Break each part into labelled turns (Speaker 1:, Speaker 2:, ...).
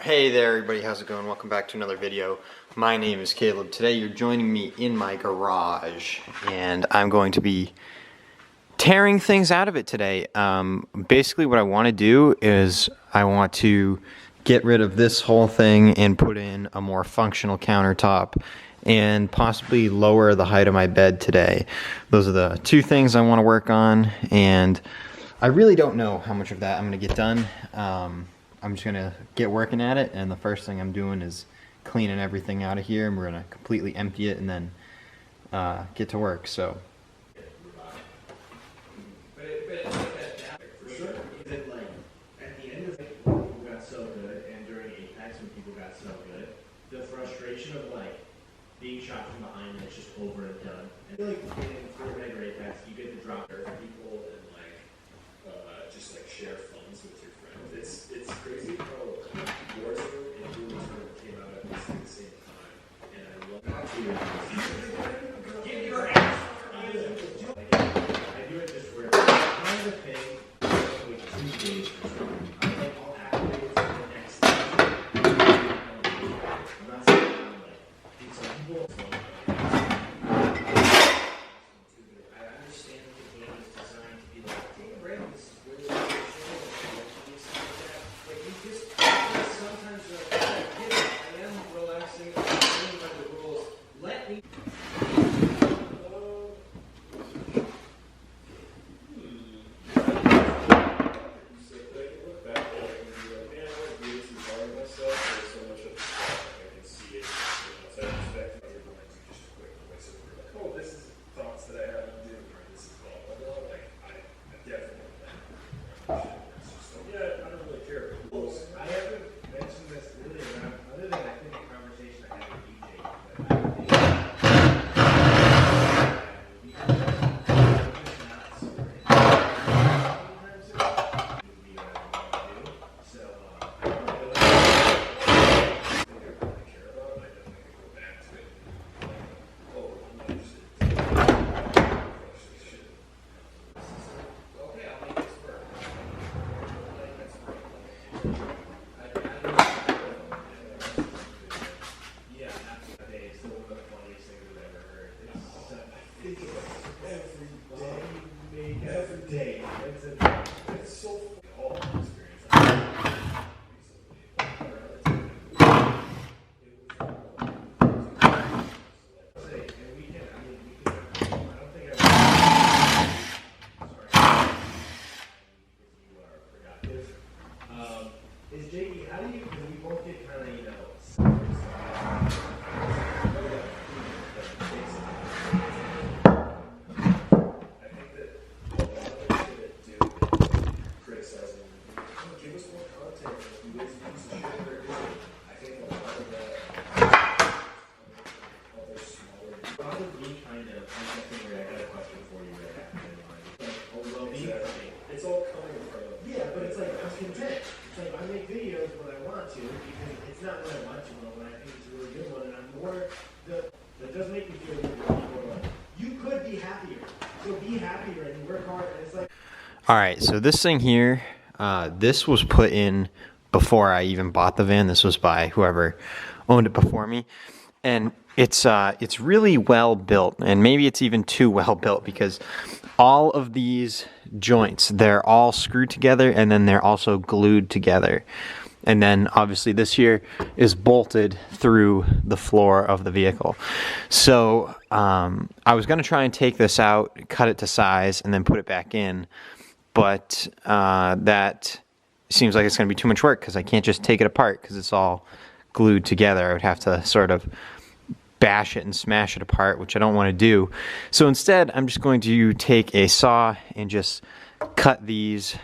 Speaker 1: Hey there everybody, how's it going? Welcome back to another video. My name is Caleb. Today you're joining me in my garage and I'm going to be tearing things out of it today. Basically what I want to do is I want to get rid of this whole thing and put in a more functional countertop and possibly lower the height of my bed today. Those are the two things I want to work on, and I really don't know how much of that I'm going to get done. I'm just gonna get working at it, and the first thing I'm doing is cleaning everything out of here, and we're gonna completely empty it and then get to work. So
Speaker 2: for sure. Like at the end of it, people got so good, and during Apex when people got so good, the frustration of like being shot from behind and it's just over and done. I feel like in Fortnite or Apex, you get to drop there for people and like just like share funds with your friends. It's crazy how Warzone and Warzone came out at the same time, and I love that. Give your ass. I do it just where kind of thing. Like 2 days or something. I'm like all activated for the next day. I'm not saying I'm like, dude, some people. I understand that the game is designed to be like, take a break. This is really like you just sometimes you're like, I am relaxing. I'm playing by the rules. Let me. Is JD, how do you, because we both get kind of, you know, I think that a lot of us that do criticizing, give us more content, you guys piece of shit for it. I think a lot of that, other smaller, a lot of me kind of, I got a question for you right after in mind. Like, although it's all coming from, yeah, but it's like, I'm content. It's like, I make videos when I want to, because it's not when I want to, but when I think it's a really good one, and I'm more, that does make me feel really good. More like, you could be happier, so be happier and work hard, and it's like.
Speaker 1: alright, so this thing here, this was put in before I even bought the van. This was by whoever owned it before me, and it's really well built, and maybe it's even too well built, because all of these joints, they're all screwed together, and then they're also glued together, and then obviously this here is bolted through the floor of the vehicle. So I was going to try and take this out, cut it to size, and then put it back in, but that seems like it's going to be too much work, because I can't just take it apart because it's all glued together. I would have to sort of bash it and smash it apart, which I don't want to do. So instead, I'm just going to take a saw and just cut these.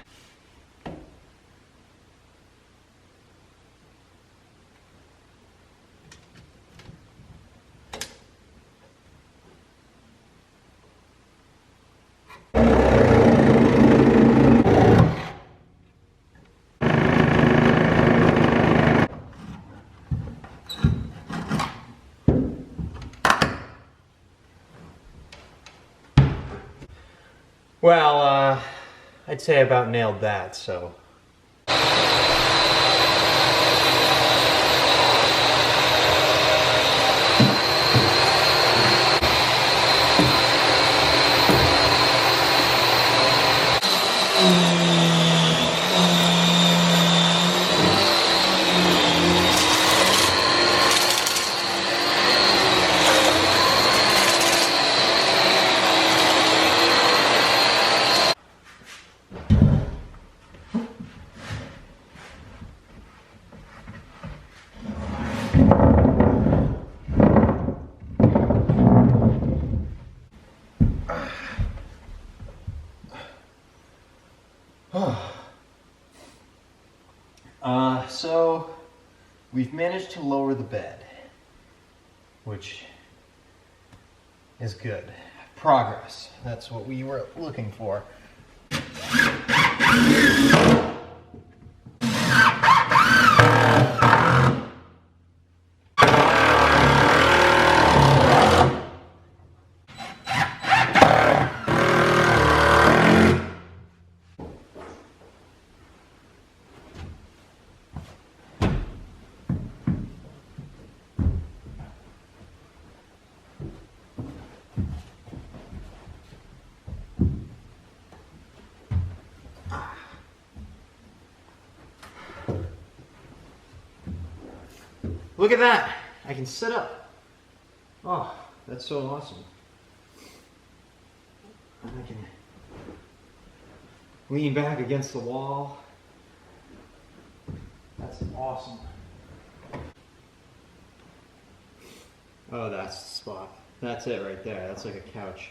Speaker 1: Well, I'd say I about nailed that, so. So we've managed to lower the bed, which is good. Progress. That's what we were looking for. Look at that! I can sit up. Oh, that's so awesome. And I can lean back against the wall. That's awesome. Oh, that's the spot. That's it right there. That's like a couch.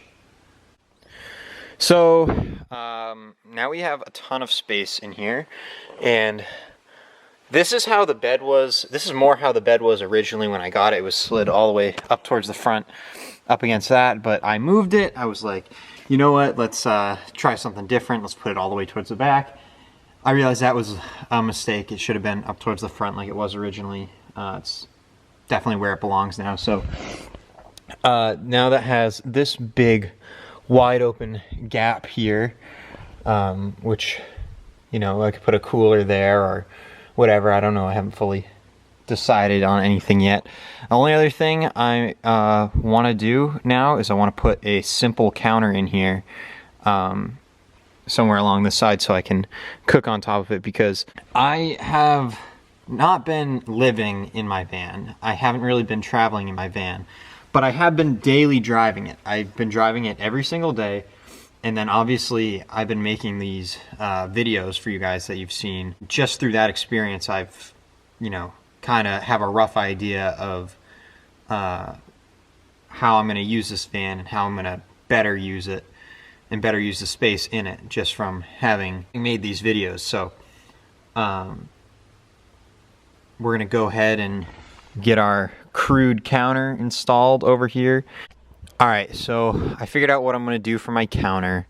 Speaker 1: So, now we have a ton of space in here, and this is how the bed was. This is more how the bed was originally when I got it. It was slid all the way up towards the front, up against that, but I moved it. I was like, you know what, let's try something different. Let's put it all the way towards the back. I realized that was a mistake. It should have been up towards the front like it was originally. It's definitely where it belongs now. So now that has this big wide open gap here, which, you know, I could put a cooler there or whatever. I don't know. I haven't fully decided on anything yet. The only other thing I want to do now is I want to put a simple counter in here somewhere along the side so I can cook on top of it, because I have not been living in my van. I haven't really been traveling in my van, but I have been daily driving it. I've been driving it every single day. And then obviously I've been making these videos for you guys that you've seen. Just through that experience, I've, you know, kind of have a rough idea of how I'm going to use this van and how I'm going to better use it and better use the space in it just from having made these videos. So we're going to go ahead and get our crude counter installed over here. Alright, so I figured out what I'm going to do for my counter.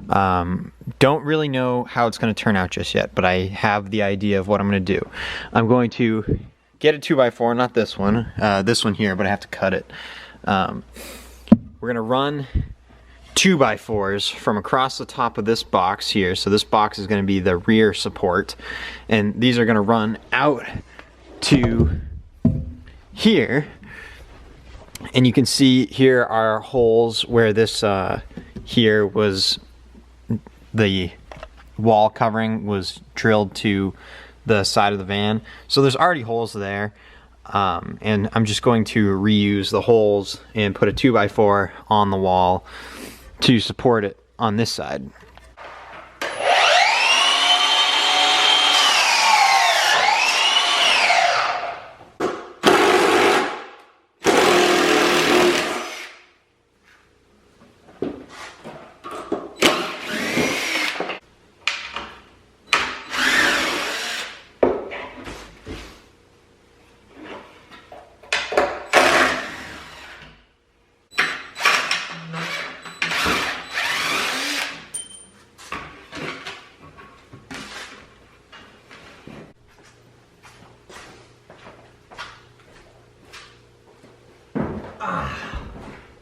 Speaker 1: Don't really know how it's going to turn out just yet, but I have the idea of what I'm going to do. I'm going to get a 2x4, not this one here, but I have to cut it. We're going to run 2x4s from across the top of this box here. So this box is going to be the rear support, and these are going to run out to here. And you can see here are holes where this here was, the wall covering was drilled to the side of the van. So there's already holes there. And I'm just going to reuse the holes and put a 2x4 on the wall to support it on this side.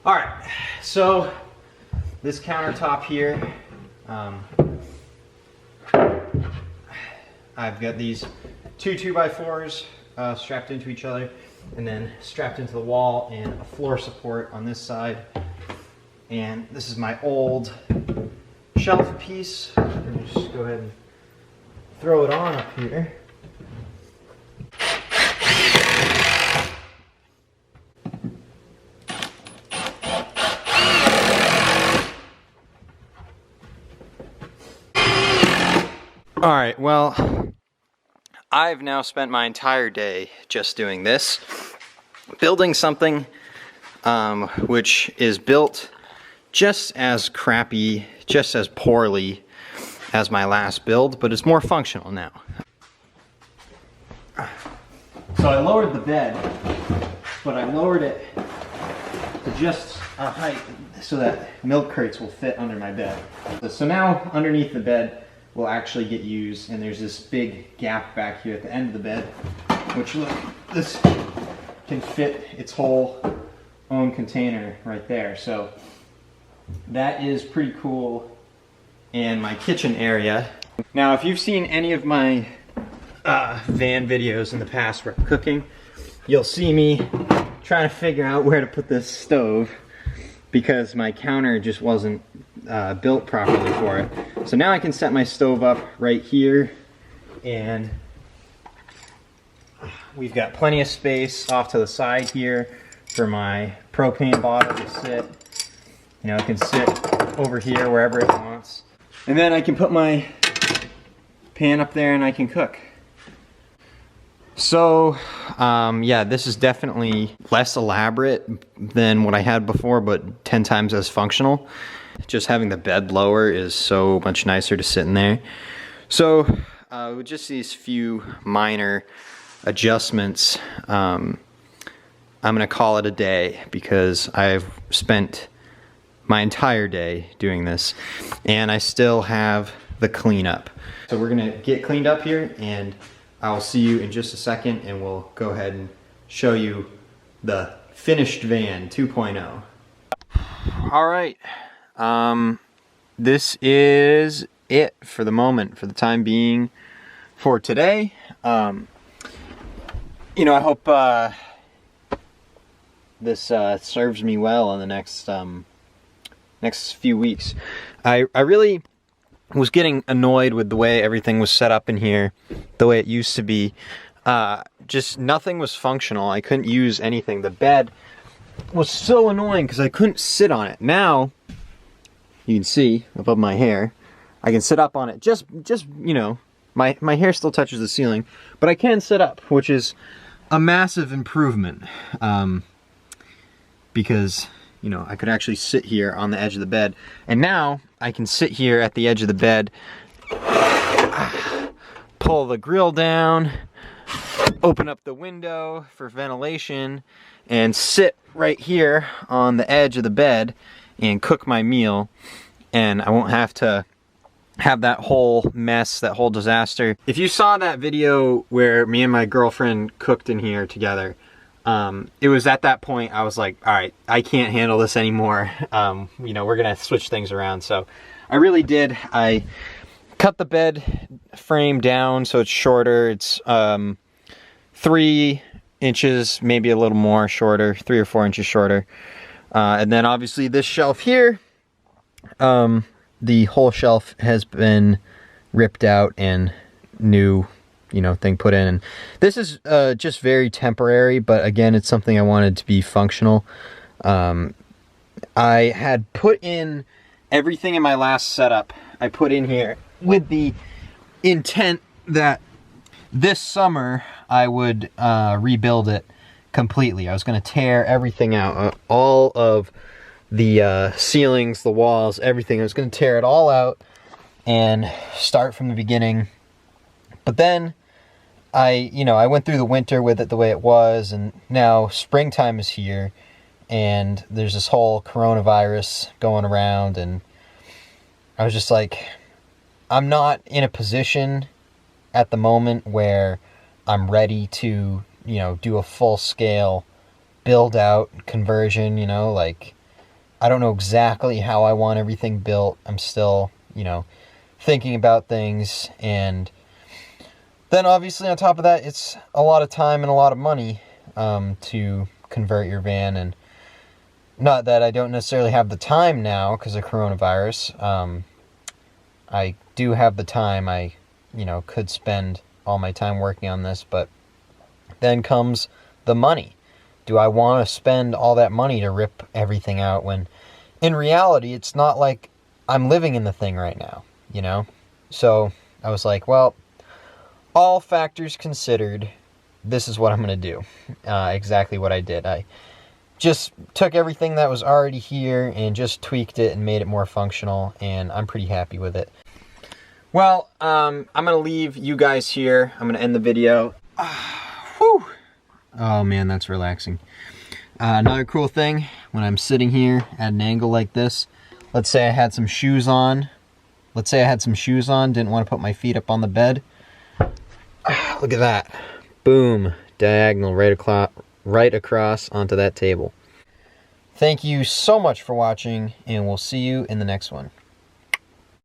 Speaker 1: All right, so this countertop here, I've got these two 2x4s strapped into each other, and then strapped into the wall, and a floor support on this side. And this is my old shelf piece. Let me just go ahead and throw it on up here. All right, well, I've now spent my entire day just doing this, building something which is built just as crappy, just as poorly as my last build, but it's more functional now. So I lowered the bed, but I lowered it to just a height so that milk crates will fit under my bed. So now underneath the bed will actually get used, and there's this big gap back here at the end of the bed, which look, this can fit its whole own container right there. So that is pretty cool. And my kitchen area. Now, if you've seen any of my van videos in the past where I'm cooking, you'll see me trying to figure out where to put this stove because my counter just wasn't built properly for it. So now I can set my stove up right here, and we've got plenty of space off to the side here for my propane bottle to sit. You know, it can sit over here wherever it wants. And then I can put my pan up there and I can cook. So, yeah, this is definitely less elaborate than what I had before, but 10 times as functional. Just having the bed lower is so much nicer to sit in there. So, with just these few minor adjustments, I'm gonna call it a day because I've spent my entire day doing this and I still have the cleanup. So we're gonna get cleaned up here, and I'll see you in just a second, and we'll go ahead and show you the finished van 2.0. All right, this is it for the moment, for the time being, for today. You know, I hope this serves me well in the next few weeks. I really was getting annoyed with the way everything was set up in here, the way it used to be. Just nothing was functional. I couldn't use anything. The bed was so annoying because I couldn't sit on it. Now, you can see above my hair, I can sit up on it. Just you know, my hair still touches the ceiling, but I can sit up, which is a massive improvement. Because, you know, I could actually sit here on the edge of the bed. And now I can sit here at the edge of the bed, pull the grill down, open up the window for ventilation, and sit right here on the edge of the bed and cook my meal. And I won't have to have that whole mess, that whole disaster. If you saw that video where me and my girlfriend cooked in here together, it was at that point I was like, all right, I can't handle this anymore. You know, we're gonna switch things around. So I really did. I cut the bed frame down so it's shorter. It's 3 inches, maybe a little more shorter, 3 or 4 inches shorter. And then obviously this shelf here, the whole shelf has been ripped out and new, you know, thing put in. And this is just very temporary, but again, it's something I wanted to be functional. I had put in everything in my last setup. I put in here with the intent that this summer I would rebuild it completely. I was going to tear everything out, all of the ceilings, the walls, everything. I was going to tear it all out and start from the beginning. But then I went through the winter with it the way it was, and now springtime is here, and there's this whole coronavirus going around, and I was just like, I'm not in a position at the moment where I'm ready to, you know, do a full-scale build-out conversion, you know, like, I don't know exactly how I want everything built. I'm still, you know, thinking about things, and then obviously on top of that, it's a lot of time and a lot of money to convert your van. And not that I don't necessarily have the time now because of coronavirus. I do have the time. I, you know, could spend all my time working on this, but then comes the money. Do I want to spend all that money to rip everything out when in reality, it's not like I'm living in the thing right now, you know? So I was like, well, all factors considered, this is what I'm going to do. Exactly what I did. I just took everything that was already here and just tweaked it and made it more functional, and I'm pretty happy with it. Well, I'm going to leave you guys here. I'm going to end the video. Whew. Oh man, that's relaxing. Another cool thing, when I'm sitting here at an angle like this, let's say I had some shoes on. Didn't want to put my feet up on the bed. Look at that. Boom. Diagonal right across onto that table. Thank you so much for watching, and we'll see you in the next one.